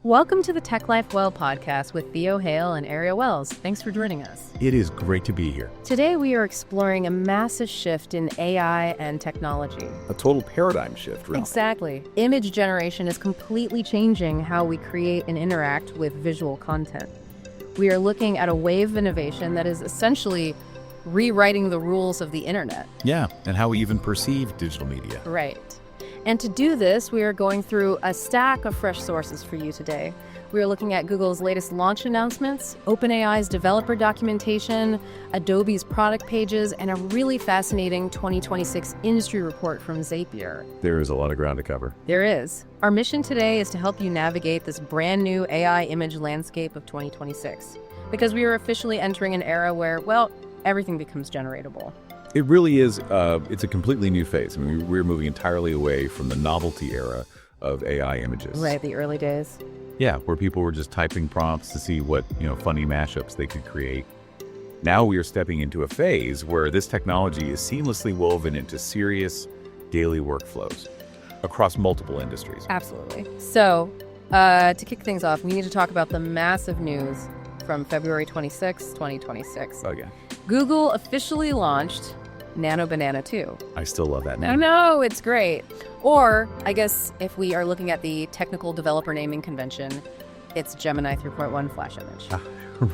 Welcome to the TechLifeWell Podcast with Theo, Hale, and Aria Wells. Thanks for joining us. It is great to be here. Today we are exploring a massive shift in AI and technology. A total paradigm shift, really. Exactly. Image generation is completely changing how we create and interact with visual content. We are looking at a wave of innovation that is essentially rewriting the rules of the internet. Yeah, and how we even perceive digital media. Right. And to do this, we are going through a stack of fresh sources for you today. We are looking at Google's latest launch announcements, OpenAI's developer documentation, Adobe's product pages, and a really fascinating 2026 industry report from Zapier. There is a lot of ground to cover. There is. Our mission today is to help you navigate this brand new AI image landscape of 2026, because we are officially entering an era where, well, everything becomes generatable. It really is, it's a completely new phase. I mean, we're moving entirely away from the novelty era of AI images. Right, the early days. Yeah, where people were just typing prompts to see what, funny mashups they could create. Now we are stepping into a phase where this technology is seamlessly woven into serious daily workflows across multiple industries. Absolutely. So, to kick things off, we need to talk about the massive news from February 26, 2026. Oh, yeah. Google officially launched Nano Banana 2. I still love that I name. know, it's great. Or, I guess, if we are looking at the technical developer naming convention, it's Gemini 3.1 Flash image.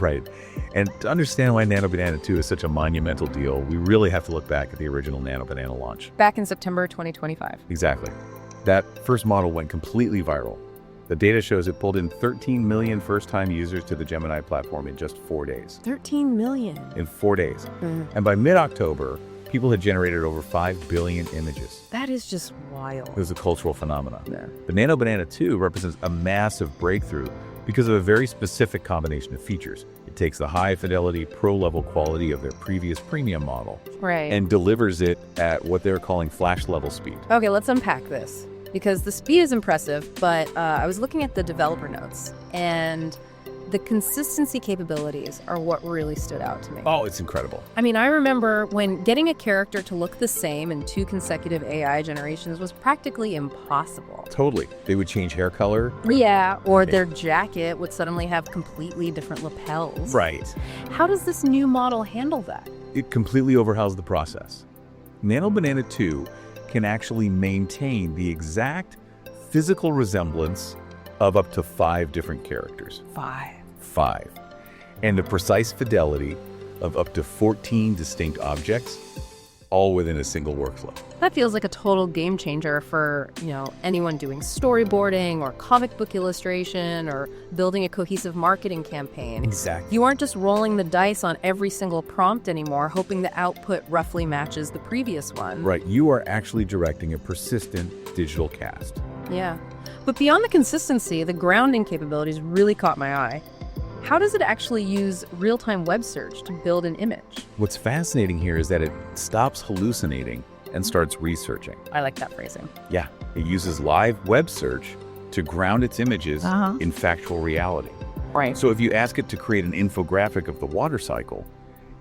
Right. And to understand why Nano Banana 2 is such a monumental deal, we really have to look back at the original Nano Banana launch. Back in September 2025. Exactly. That first model went completely viral. The data shows it pulled in 13 million first-time users to the Gemini platform in just 4 days. 13 million. In 4 days. And by mid-October, people had generated over 5 billion images. That is just wild. It was a cultural phenomenon. Yeah. The Nano Banana 2 represents a massive breakthrough because of a very specific combination of features. It takes the high-fidelity, pro-level quality of their previous premium model Right. and delivers it at what they're calling flash-level speed. Okay, let's unpack this, because the speed is impressive, but I was looking at the developer notes, and the consistency capabilities are what really stood out to me. Oh, it's incredible. I mean, I remember when getting a character to look the same in 2 consecutive AI generations was practically impossible. Totally. They would change hair color. Yeah, or their jacket would suddenly have completely different lapels. Right. How does this new model handle that? It completely overhauls the process. Nano Banana 2 can actually maintain the exact physical resemblance of up to 5 different characters. 5. And the precise fidelity of up to 14 distinct objects, all within a single workflow. That feels like a total game changer for, anyone doing storyboarding or comic book illustration or building a cohesive marketing campaign. Exactly. You aren't just rolling the dice on every single prompt anymore, hoping the output roughly matches the previous one. Right. You are actually directing a persistent digital cast. Yeah. But beyond the consistency, the grounding capabilities really caught my eye. How does it actually use real-time web search to build an image? What's fascinating here is that it stops hallucinating and starts researching. I like that phrasing. Yeah, it uses live web search to ground its images in factual reality. Right. So if you ask it to create an infographic of the water cycle,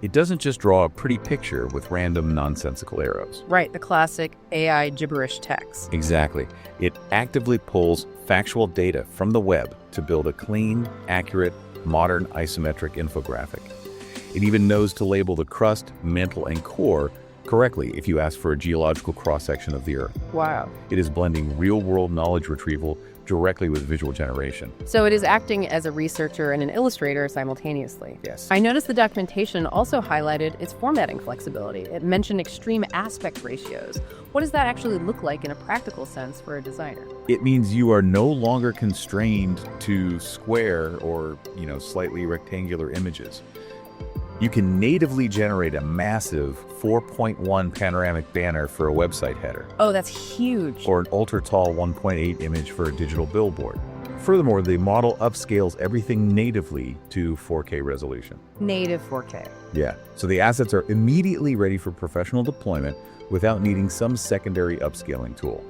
it doesn't just draw a pretty picture with random nonsensical arrows. Right, the classic AI gibberish text. Exactly. It actively pulls factual data from the web to build a clean, accurate, modern isometric infographic. It even knows to label the crust, mantle, and core correctly if you ask for a geological cross-section of the Earth. Wow. It is blending real-world knowledge retrieval directly with visual generation. So it is acting as a researcher and an illustrator simultaneously. Yes. I noticed the documentation also highlighted its formatting flexibility. It mentioned extreme aspect ratios. What does that actually look like in a practical sense for a designer? It means you are no longer constrained to square or, slightly rectangular images. You can natively generate a massive 4.1 panoramic banner for a website header. Oh, that's huge. Or an ultra-tall 1.8 image for a digital billboard. Furthermore, the model upscales everything natively to 4K resolution. Native 4K. Yeah, so the assets are immediately ready for professional deployment without needing some secondary upscaling tool.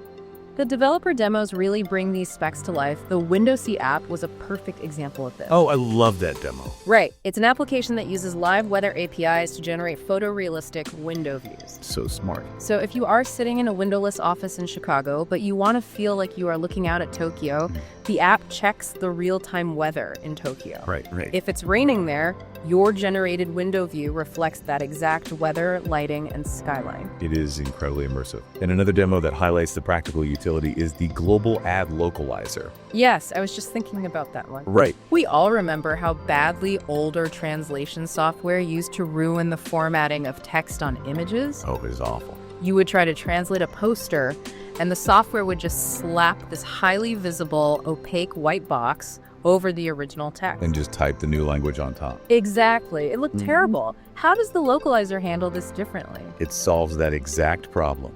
The developer demos really bring these specs to life. The Windows C app was a perfect example of this. Oh, I love that demo. Right. It's an application that uses live weather APIs to generate photorealistic window views. So smart. So if you are sitting in a windowless office in Chicago, but you want to feel like you are looking out at Tokyo, The app checks the real-time weather in Tokyo. Right. If it's raining there, your generated window view reflects that exact weather, lighting, and skyline. It is incredibly immersive. And another demo that highlights the practical utility is the global ad localizer. Yes, I was just thinking about that one. Right. We all remember how badly older translation software used to ruin the formatting of text on images. Oh, it is awful. You would try to translate a poster, and the software would just slap this highly visible, opaque white box over the original text. And just type the new language on top. Exactly. It looked terrible. How does the localizer handle this differently? It solves that exact problem.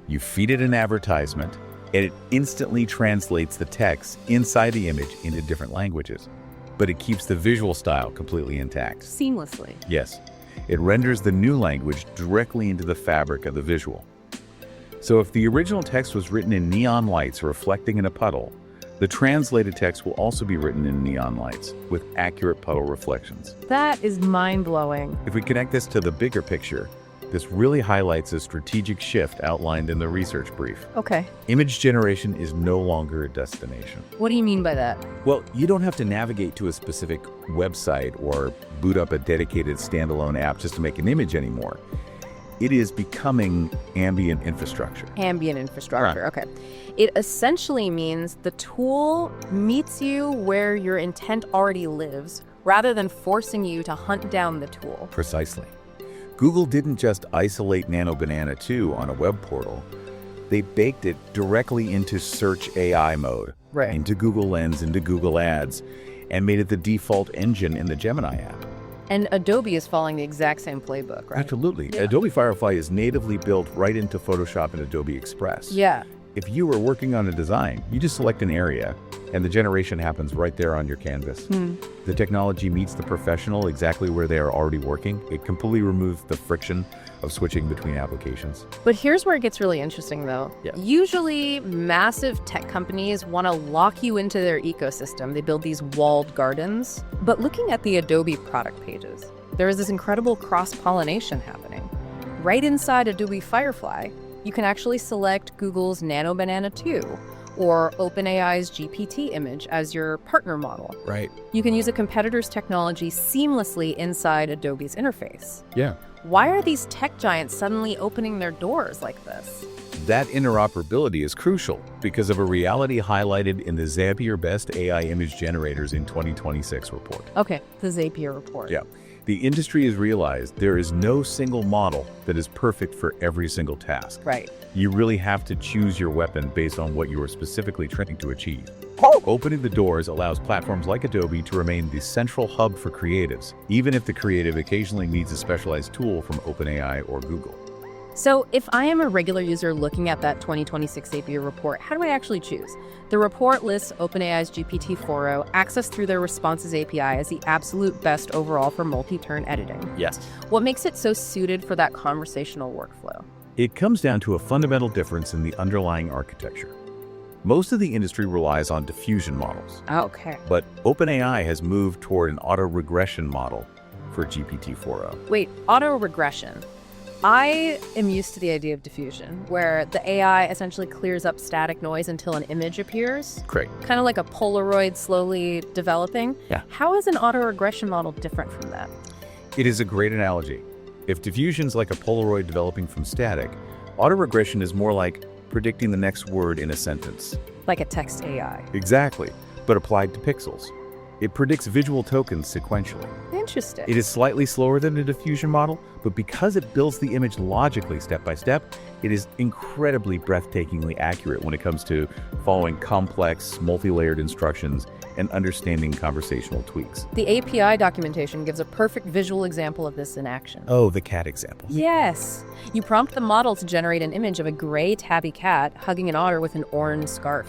You feed it an advertisement, and it instantly translates the text inside the image into different languages. But it keeps the visual style completely intact. Seamlessly. Yes. It renders the new language directly into the fabric of the visual. So if the original text was written in neon lights reflecting in a puddle, the translated text will also be written in neon lights with accurate puddle reflections. That is mind-blowing. If we connect this to the bigger picture, this really highlights a strategic shift outlined in the research brief. Okay. Image generation is no longer a destination. What do you mean by that? Well, you don't have to navigate to a specific website or boot up a dedicated standalone app just to make an image anymore. It is becoming ambient infrastructure. Ambient infrastructure, okay. It essentially means the tool meets you where your intent already lives, rather than forcing you to hunt down the tool. Precisely. Google didn't just isolate Nano Banana 2 on a web portal. They baked it directly into search AI mode, into Google Lens, into Google Ads, and made it the default engine in the Gemini app. And Adobe is following the exact same playbook, right? Absolutely. Yeah. Adobe Firefly is natively built right into Photoshop and Adobe Express. Yeah. If you were working on a design, you just select an area, and the generation happens right there on your canvas. The technology meets the professional exactly where they are already working. It completely removes the friction of switching between applications. But here's where it gets really interesting, though. Yeah. Usually, massive tech companies want to lock you into their ecosystem. They build these walled gardens. But looking at the Adobe product pages, there is this incredible cross-pollination happening. Right inside Adobe Firefly, you can actually select Google's Nano Banana 2 or OpenAI's GPT image as your partner model. Right. You can use a competitor's technology seamlessly inside Adobe's interface. Yeah. Why are these tech giants suddenly opening their doors like this? That interoperability is crucial because of a reality highlighted in the Zapier Best AI Image Generators in 2026 report. Okay, the Zapier report. Yeah. The industry has realized there is no single model that is perfect for every single task. Right. You really have to choose your weapon based on what you are specifically trying to achieve. Opening the doors allows platforms like Adobe to remain the central hub for creatives, even if the creative occasionally needs a specialized tool from OpenAI or Google. So if I am a regular user looking at that 2026 Zapier report, how do I actually choose? The report lists OpenAI's GPT-4o, access through their responses API as the absolute best overall for multi-turn editing. Yes. What makes it so suited for that conversational workflow? It comes down to a fundamental difference in the underlying architecture. Most of the industry relies on diffusion models, Okay. but OpenAI has moved toward an auto-regression model for GPT-4o. Wait, auto-regression. I am used to the idea of diffusion, where the AI essentially clears up static noise until an image appears. Great. Kind of like a Polaroid slowly developing. Yeah. How is an auto-regression model different from that? It is a great analogy. If diffusion's like a Polaroid developing from static, auto-regression is more like predicting the next word in a sentence. Like a text AI. Exactly, but applied to pixels. It predicts visual tokens sequentially. Interesting. It is slightly slower than a diffusion model, but because it builds the image logically step by step, it is incredibly breathtakingly accurate when it comes to following complex, multi-layered instructions and understanding conversational tweaks. The API documentation gives a perfect visual example of this in action. Oh, the cat example. Yes. You prompt the model to generate an image of a gray tabby cat hugging an otter with an orange scarf.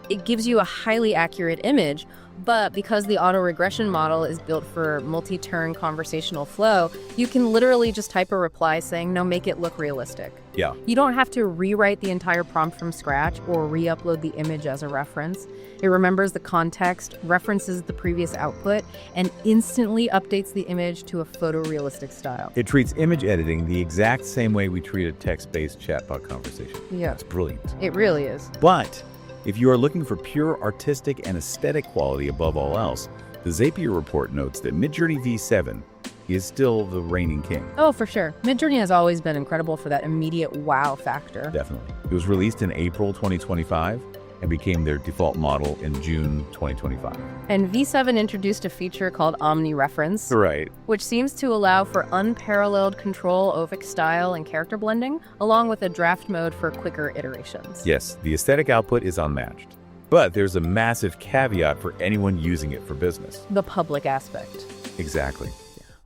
It gives you a highly accurate image, but because the auto-regression model is built for multi-turn conversational flow, you can literally just type a reply saying, no, make it look realistic. Yeah. You don't have to rewrite the entire prompt from scratch or re-upload the image as a reference. It remembers the context, references the previous output, and instantly updates the image to a photorealistic style. It treats image editing the exact same way we treat a text-based chatbot conversation. Yeah. It's brilliant. It really is. But If you are looking for pure artistic and aesthetic quality above all else, the Zapier report notes that Midjourney V7 is still the reigning king. Oh, for sure. Midjourney has always been incredible for that immediate wow factor. Definitely. It was released in April 2025 and became their default model in June 2025. And V7 introduced a feature called omni-reference, Right. which seems to allow for unparalleled control over style and character blending, along with a draft mode for quicker iterations. Yes, the aesthetic output is unmatched. But there's a massive caveat for anyone using it for business. The public aspect. Exactly.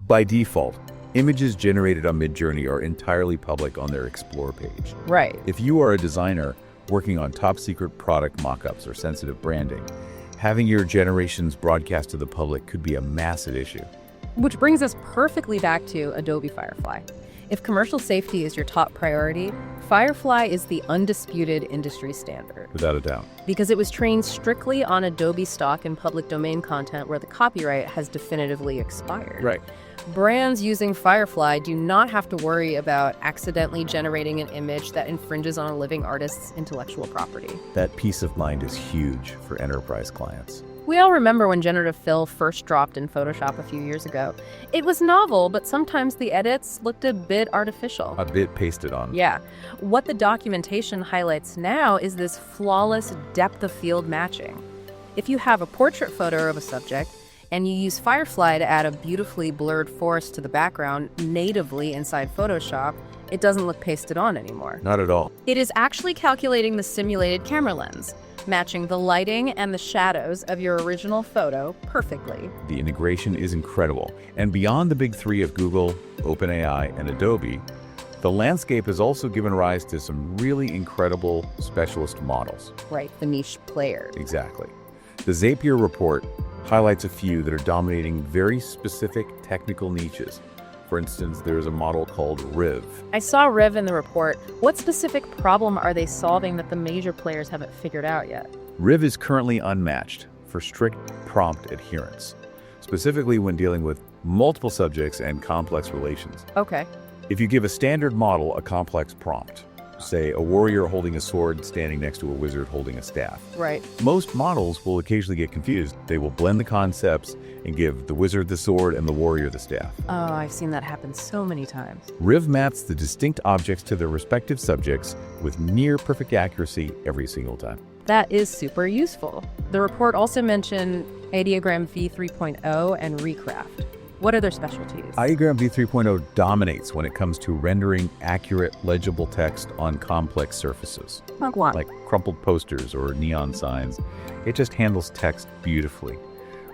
By default, images generated on Midjourney are entirely public on their Explore page. Right. If you are a designer working on top-secret product mock-ups or sensitive branding, having your generations broadcast to the public could be a massive issue. Which brings us perfectly back to Adobe Firefly. If commercial safety is your top priority, Firefly is the undisputed industry standard. Without a doubt. Because it was trained strictly on Adobe stock and public domain content where the copyright has definitively expired. Right. Brands using Firefly do not have to worry about accidentally generating an image that infringes on a living artist's intellectual property. That peace of mind is huge for enterprise clients. We all remember when Generative Fill first dropped in Photoshop a few years ago. It was novel, but sometimes the edits looked a bit artificial. A bit pasted on. Yeah. What the documentation highlights now is this flawless depth of field matching. If you have a portrait photo of a subject, and you use Firefly to add a beautifully blurred forest to the background natively inside Photoshop, it doesn't look pasted on anymore. Not at all. It is actually calculating the simulated camera lens, matching the lighting and the shadows of your original photo perfectly. The integration is incredible. And beyond the big three of Google, OpenAI, and Adobe, the landscape has also given rise to some really incredible specialist models. Right, the niche players. Exactly. The Zapier report highlights a few that are dominating very specific technical niches. For instance, there's a model called Riv. I saw Riv in the report. What specific problem are they solving that the major players haven't figured out yet? Riv is currently unmatched for strict prompt adherence, specifically when dealing with multiple subjects and complex relations. Okay. If you give a standard model a complex prompt, say a warrior holding a sword standing next to a wizard holding a staff, Right. most models will occasionally get confused. They will blend the concepts and give the wizard the sword and the warrior the staff. Oh, I've seen that happen so many times. Riv maps the distinct objects to their respective subjects with near perfect accuracy every single time. That is super useful. The report also mentioned Ideogram v3.0 and Recraft. What are their specialties? Ideogram v3.0 dominates when it comes to rendering accurate, legible text on complex surfaces, like crumpled posters or neon signs. It just handles text beautifully.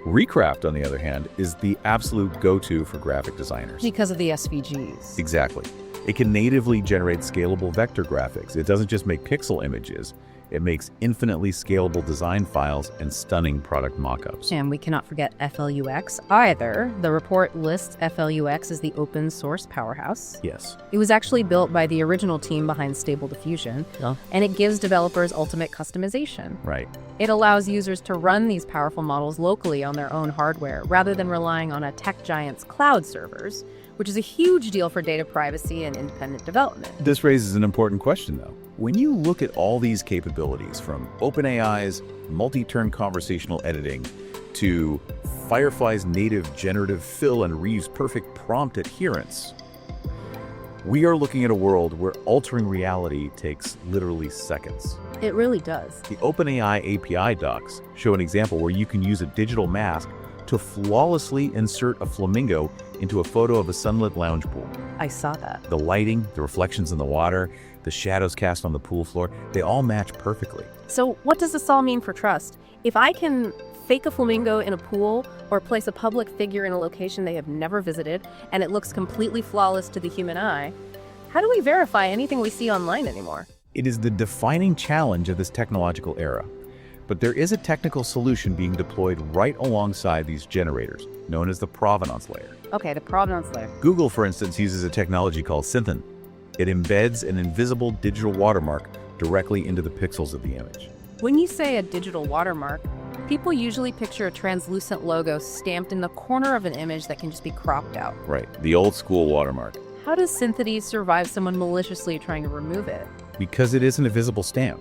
Recraft, on the other hand, is the absolute go-to for graphic designers. Because of the SVGs. Exactly. It can natively generate scalable vector graphics. It doesn't just make pixel images. It makes infinitely scalable design files and stunning product mockups. And we cannot forget FLUX either. The report lists FLUX as the open source powerhouse. Yes. It was actually built by the original team behind Stable Diffusion, and it gives developers ultimate customization. Right. It allows users to run these powerful models locally on their own hardware, rather than relying on a tech giant's cloud servers, which is a huge deal for data privacy and independent development. This raises an important question, though. When you look at all these capabilities, from OpenAI's multi-turn conversational editing to Firefly's native generative fill and Reeve's perfect prompt adherence, we are looking at a world where altering reality takes literally seconds. It really does. The OpenAI API docs show an example where you can use a digital mask to flawlessly insert a flamingo into a photo of a sunlit lounge pool. I saw that. The lighting, the reflections in the water, the shadows cast on the pool floor, they all match perfectly. So what does this all mean for trust? If I can fake a flamingo in a pool or place a public figure in a location they have never visited and it looks completely flawless to the human eye, how do we verify anything we see online anymore? It is the defining challenge of this technological era. But there is a technical solution being deployed right alongside these generators, known as the provenance layer. Okay, the provenance layer. Google, for instance, uses a technology called Synthen. It embeds an invisible digital watermark directly into the pixels of the image. When you say a digital watermark, people usually picture a translucent logo stamped in the corner of an image that can just be cropped out. Right, the old school watermark. How does Synthetese survive someone maliciously trying to remove it? Because it isn't a visible stamp.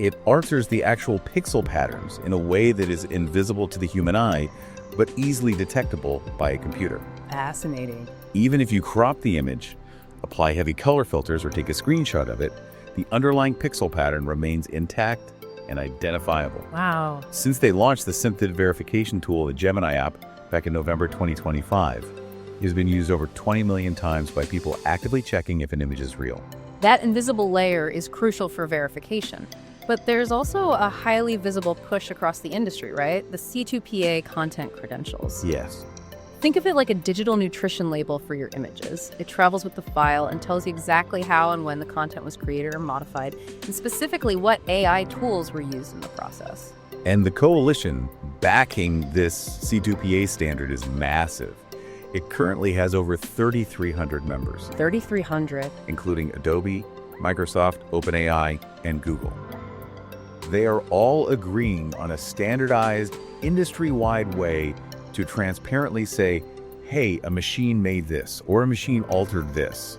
It alters the actual pixel patterns in a way that is invisible to the human eye, but easily detectable by a computer. Fascinating. Even if you crop the image, apply heavy color filters, or take a screenshot of it, the underlying pixel pattern remains intact and identifiable. Wow. Since they launched the synthetic verification tool, the Gemini app, back in November 2025, it has been used over 20 million times by people actively checking if an image is real. That invisible layer is crucial for verification. But there's also a highly visible push across the industry, right? The C2PA content credentials. Yes. Think of it like a digital nutrition label for your images. It travels with the file and tells you exactly how and when the content was created or modified, and specifically what AI tools were used in the process. And the coalition backing this C2PA standard is massive. It currently has over 3,300 members. 3,300. Including Adobe, Microsoft, OpenAI, and Google. They are all agreeing on a standardized, industry-wide way to transparently say, hey, a machine made this, or a machine altered this.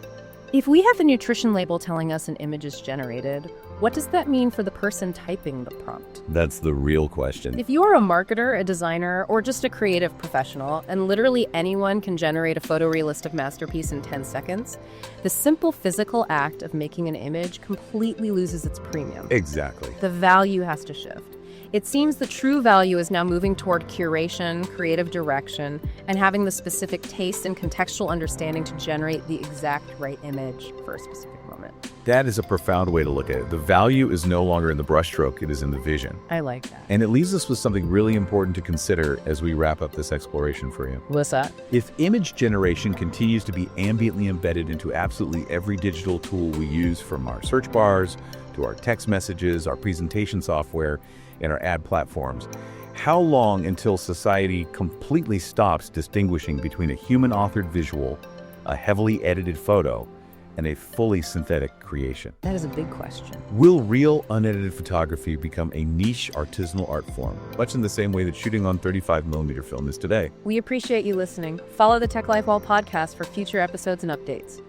If we have a nutrition label telling us an image is generated, what does that mean for the person typing the prompt? That's the real question. If you're a marketer, a designer, or just a creative professional, and literally anyone can generate a photorealistic masterpiece in 10 seconds, the simple physical act of making an image completely loses its premium. Exactly. The value has to shift. It seems the true value is now moving toward curation, creative direction, and having the specific taste and contextual understanding to generate the exact right image for a specific moment. That is a profound way to look at it. The value is no longer in the brushstroke, it is in the vision. I like that. And it leaves us with something really important to consider as we wrap up this exploration for you. What's that? If image generation continues to be ambiently embedded into absolutely every digital tool we use, from our search bars to our text messages, our presentation software, and our ad platforms, how long until society completely stops distinguishing between a human-authored visual, a heavily edited photo, and a fully synthetic creation? That is a big question. Will real, unedited photography become a niche artisanal art form, much in the same way that shooting on 35mm film is today? We appreciate you listening. Follow the TechLifeWell Podcast for future episodes and updates.